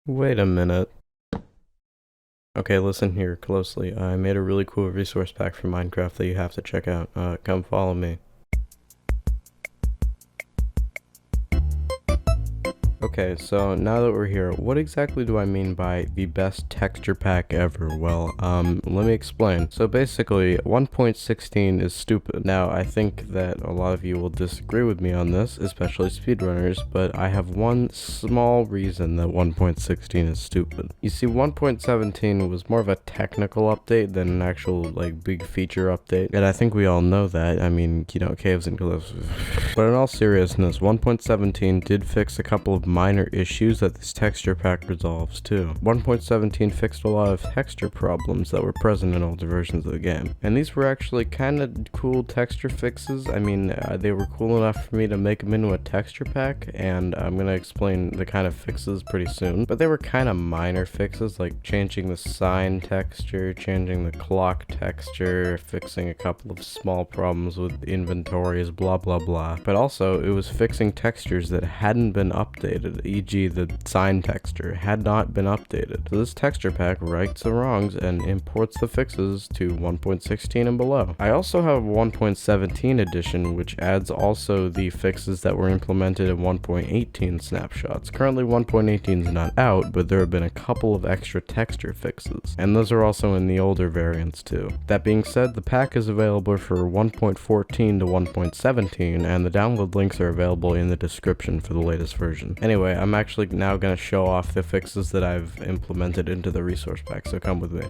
Wait a minute. Okay, listen here closely. I made a really cool resource pack for Minecraft that you have to check out. Come follow me. Okay, so now that we're here, what exactly do I mean by the best texture pack ever? Well, let me explain. So basically, 1.16 is stupid. Now, I think that a lot of you will disagree with me on this, especially speedrunners, but I have one small reason that 1.16 is stupid. You see, 1.17 was more of a technical update than an actual, big feature update, and I think we all know that. I mean, caves and cliffs. But in all seriousness, 1.17 did fix a couple of minor issues that this texture pack resolves too. 1.17 fixed a lot of texture problems that were present in older versions of the game. And these were actually kind of cool texture fixes. I mean, they were cool enough for me to make them into a texture pack, and I'm gonna explain the kind of fixes pretty soon. But they were kind of minor fixes, like changing the sign texture, changing the clock texture, fixing a couple of small problems with inventories, blah blah blah. But also, it was fixing textures that hadn't been updated, e.g. the sign texture had not been updated. So this texture pack rights the wrongs and imports the fixes to 1.16 and below. I also have 1.17 edition, which adds also the fixes that were implemented in 1.18 snapshots. Currently 1.18 is not out, but there have been a couple of extra texture fixes, and those are also in the older variants too. That being said, the pack is available for 1.14 to 1.17, and the download links are available in the description for the latest version. Anyway, I'm actually now going to show off the fixes that I've implemented into the resource pack, so come with me.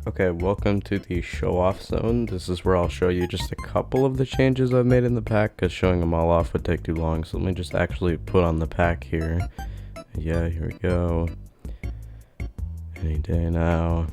Okay, welcome to the show off zone. This is where I'll show you just a couple of the changes I've made in the pack, because showing them all off would take too long, so let me just actually put on the pack here. Yeah, here we go. Any day now.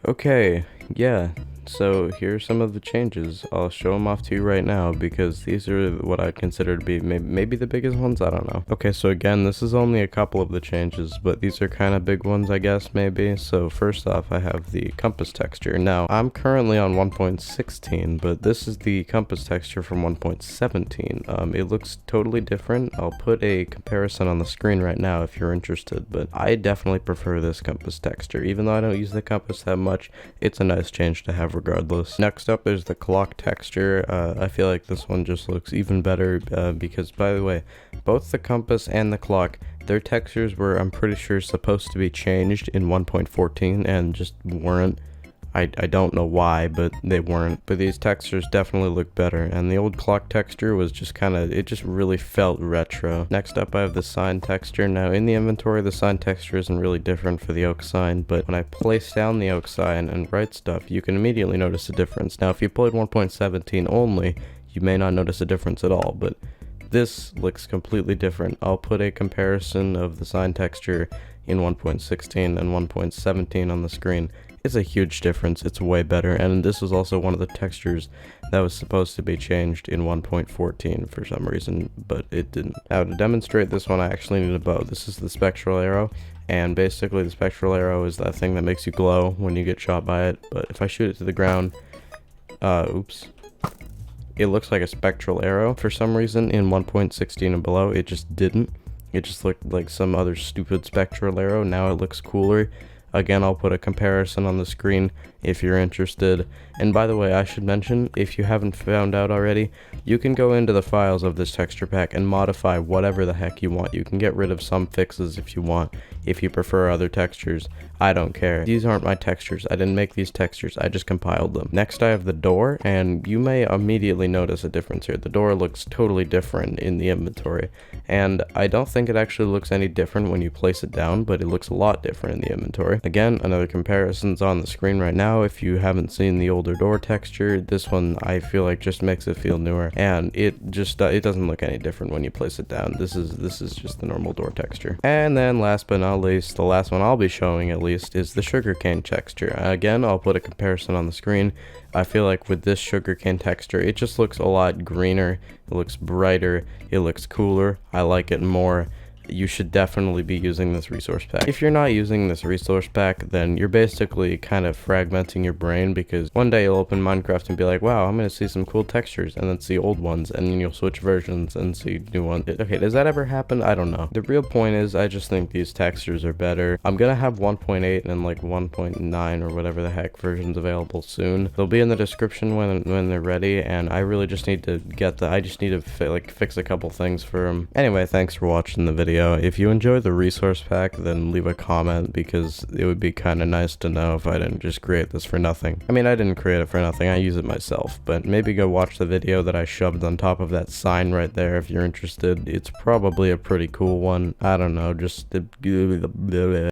Okay, yeah, so here's some of the changes. I'll show them off to you right now because these are what I consider to be maybe the biggest ones, I don't know. Okay, so again, this is only a couple of the changes, but these are kind of big ones, I guess, maybe. So first off, I have the compass texture. Now, I'm currently on 1.16, but this is the compass texture from 1.17. It looks totally different. I'll put a comparison on the screen right now if you're interested, but I definitely prefer this compass texture. Even though I don't use the compass that much, it's a nice change to have regardless. Next up, there's the clock texture. I feel like this one just looks even better because, by the way, both the compass and the clock, their textures were, I'm pretty sure, supposed to be changed in 1.14 and just weren't. I don't know why, but they weren't. But these textures definitely look better, and the old clock texture was just it just really felt retro. Next up, I have the sign texture. Now, in the inventory, the sign texture isn't really different for the oak sign, but when I place down the oak sign and write stuff, you can immediately notice a difference. Now, if you played 1.17 only, you may not notice a difference at all, but this looks completely different. I'll put a comparison of the sign texture in 1.16 and 1.17 on the screen. It's a huge difference. It's way better, and this was also one of the textures that was supposed to be changed in 1.14 for some reason, but it didn't. Now, to demonstrate this one, I actually need a bow. This is the spectral arrow, and basically the spectral arrow is that thing that makes you glow when you get shot by it, but if I shoot it to the ground, oops, it looks like a spectral arrow. For some reason, in 1.16 and below, it just didn't. It just looked like some other stupid spectral arrow. Now it looks cooler. Again, I'll put a comparison on the screen if you're interested. And by the way, I should mention, if you haven't found out already, you can go into the files of this texture pack and modify whatever the heck you want. You can get rid of some fixes if you want, if you prefer other textures. I don't care. These aren't my textures. I didn't make these textures. I just compiled them. Next, I have the door, and you may immediately notice a difference here. The door looks totally different in the inventory, and I don't think it actually looks any different when you place it down, but it looks a lot different in the inventory. Again, another comparison's on the screen right now. If you haven't seen the older door texture, this one I feel like just makes it feel newer, and it just it doesn't look any different when you place it down. This is just the normal door texture. And then last but not least, the last one I'll be showing at least is the sugarcane texture. Again, I'll put a comparison on the screen. I feel like with this sugarcane texture, it just looks a lot greener, it looks brighter, it looks cooler. I like it more. you should definitely be using this resource pack. If you're not using this resource pack, then you're basically kind of fragmenting your brain, because one day you'll open Minecraft and be like, wow, I'm gonna see some cool textures, and then see old ones, and then you'll switch versions and see new ones. Okay, does that ever happen? I don't know. The real point is, I just think these textures are better. I'm gonna have 1.8 and like 1.9 or whatever the heck versions available soon. They'll be in the description when they're ready, and I really just need to fix a couple things for them. Anyway, thanks for watching the video. If you enjoy the resource pack, then leave a comment, because it would be kind of nice to know if I didn't just create this for nothing. I mean, I didn't create it for nothing, I use it myself, but maybe go watch the video that I shoved on top of that sign right there if you're interested. It's probably a pretty cool one. I don't know, just